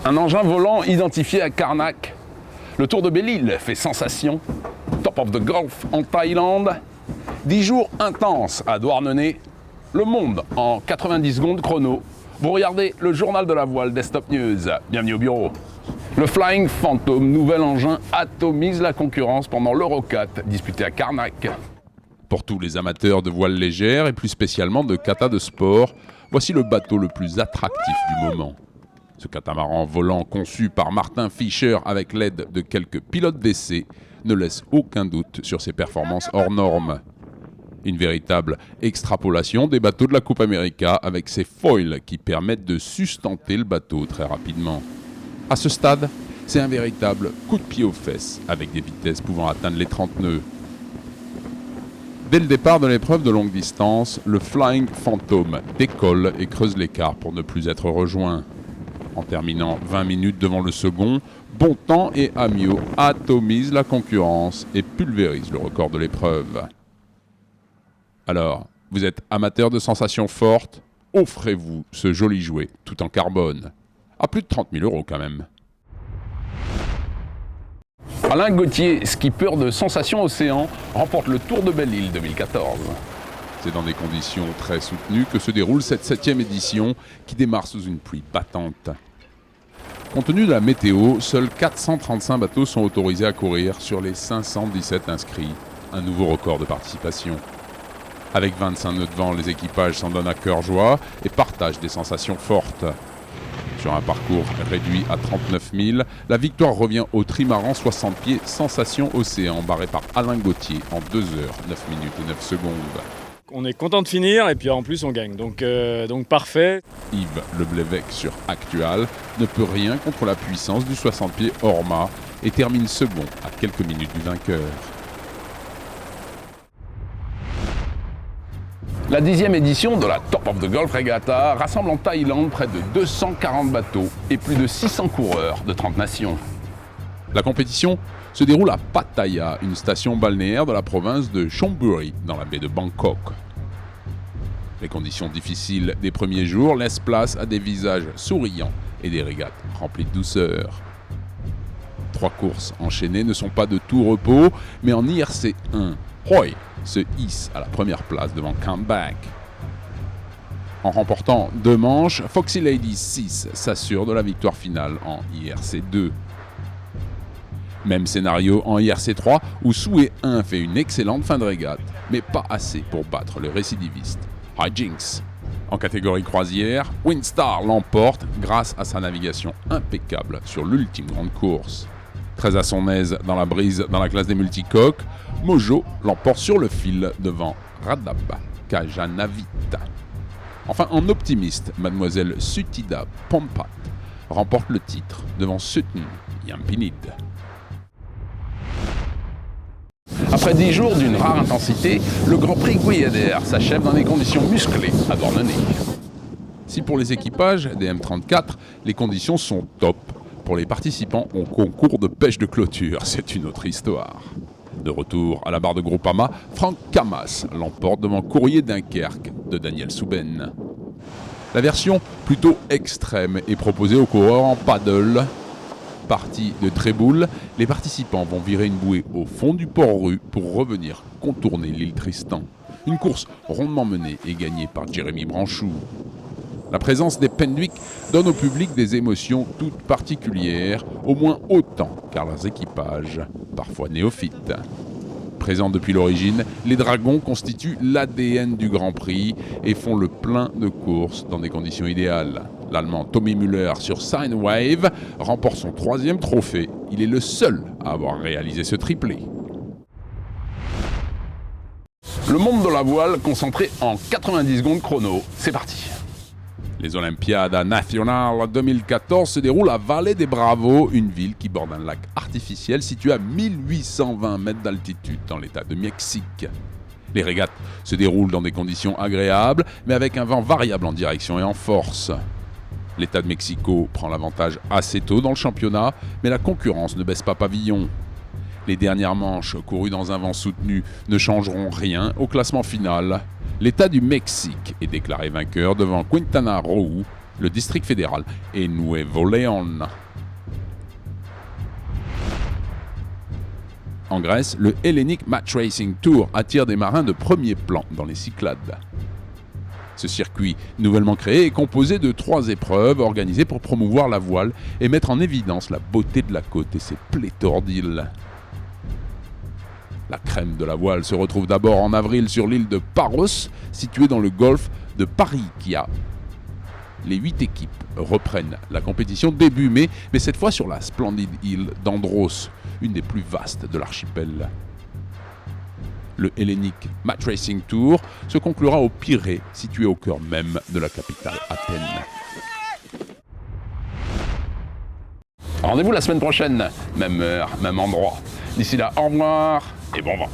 Un engin volant identifié à Karnak. Le Tour de Belle-Île fait sensation. Top of the Gulf en Thaïlande. 10 jours intenses à Douarnenez. Le monde en 90 secondes chrono. Vous regardez le journal de la voile Desktop News. Bienvenue au bureau. Le Flying Phantom, nouvel engin, atomise la concurrence pendant l'Euro 4 disputé à Karnak. Pour tous les amateurs de voile légère et plus spécialement de kata de sport, voici le bateau le plus attractif du moment. Ce catamaran volant conçu par Martin Fischer avec l'aide de quelques pilotes d'essai ne laisse aucun doute sur ses performances hors normes. Une véritable extrapolation des bateaux de la Coupe América avec ses foils qui permettent de sustenter le bateau très rapidement. À ce stade, c'est un véritable coup de pied aux fesses avec des vitesses pouvant atteindre les 30 nœuds. Dès le départ de l'épreuve de longue distance, le Flying Phantom décolle et creuse l'écart pour ne plus être rejoint. En terminant 20 minutes devant le second, Bontemps et Amiot atomisent la concurrence et pulvérisent le record de l'épreuve. Alors, vous êtes amateur de sensations fortes? Offrez-vous ce joli jouet tout en carbone. À plus de 30 000 € quand même. Alain Gauthier, skipper de Sensation Océan, remporte le Tour de Belle-Île 2014. C'est dans des conditions très soutenues que se déroule cette 7e édition qui démarre sous une pluie battante. Compte tenu de la météo, seuls 435 bateaux sont autorisés à courir sur les 517 inscrits, un nouveau record de participation. Avec 25 nœuds de vent, les équipages s'en donnent à cœur joie et partagent des sensations fortes. Sur un parcours réduit à 39 000, la victoire revient au trimaran 60 pieds Sensation Océan, barré par Alain Gauthier en 2 heures, 9 minutes et 9 secondes. On est content de finir et puis en plus on gagne, donc parfait. Yves Leblévec sur Actual ne peut rien contre la puissance du 60 pieds Orma et termine second à quelques minutes du vainqueur. La 10e édition de la Top of the Gulf Regatta rassemble en Thaïlande près de 240 bateaux et plus de 600 coureurs de 30 nations. La compétition se déroule à Pattaya, une station balnéaire de la province de Chonburi, dans la baie de Bangkok. Les conditions difficiles des premiers jours laissent place à des visages souriants et des régates remplies de douceur. 3 courses enchaînées ne sont pas de tout repos, mais en IRC 1, Hoi se hisse à la première place devant Comeback. En remportant 2 manches, Foxy Lady 6 s'assure de la victoire finale en IRC 2. Même scénario en IRC 3 où Souhait 1 fait une excellente fin de régate, mais pas assez pour battre le récidiviste Hijinks. En catégorie croisière, Windstar l'emporte grâce à sa navigation impeccable sur l'ultime grande course. Très à son aise dans la brise dans la classe des multicoques, Mojo l'emporte sur le fil devant Radab Kajanavita. Enfin, en optimiste, mademoiselle Sutida Pompat remporte le titre devant Sutton Yampinid. Après 10 jours d'une rare intensité, le Grand Prix Guyader s'achève dans des conditions musclées à Douarnenez. Si pour les équipages des M34, les conditions sont top, pour les participants au concours de pêche de clôture, c'est une autre histoire. De retour à la barre de Groupama, Franck Camas l'emporte devant Courrier Dunkerque de Daniel Souben. La version plutôt extrême est proposée aux coureurs en paddle. Partie de Tréboul, les participants vont virer une bouée au fond du port-rue pour revenir contourner l'île Tristan. Une course rondement menée et gagnée par Jérémy Branchou. La présence des Penduic donne au public des émotions toutes particulières, au moins autant car leurs équipages, parfois néophytes. Présents depuis l'origine, les Dragons constituent l'ADN du Grand Prix et font le plein de courses dans des conditions idéales. L'Allemand Tommy Müller sur Sine Wave remporte son 3e trophée. Il est le seul à avoir réalisé ce triplé. Le monde de la voile concentré en 90 secondes chrono. C'est parti. Les Olympiades Nacional 2014 se déroulent à Vallée des Bravos, une ville qui borde un lac artificiel situé à 1820 mètres d'altitude dans l'état de Mexique. Les régates se déroulent dans des conditions agréables, mais avec un vent variable en direction et en force. L'État de Mexico prend l'avantage assez tôt dans le championnat, mais la concurrence ne baisse pas pavillon. Les dernières manches, courues dans un vent soutenu, ne changeront rien au classement final. L'État du Mexique est déclaré vainqueur devant Quintana Roo, le district fédéral et Nuevo León. En Grèce, le Hellenic Match Racing Tour attire des marins de premier plan dans les Cyclades. Ce circuit, nouvellement créé, est composé de 3 épreuves organisées pour promouvoir la voile et mettre en évidence la beauté de la côte et ses pléthores d'îles. La crème de la voile se retrouve d'abord en avril sur l'île de Paros, située dans le golfe de Parikia. Les 8 équipes reprennent la compétition début mai, mais cette fois sur la splendide île d'Andros, une des plus vastes de l'archipel. Le Hellenic Match Racing Tour se conclura au Pirée, situé au cœur même de la capitale Athènes. Rendez-vous la semaine prochaine, même heure, même endroit. D'ici là, au revoir et bon vent.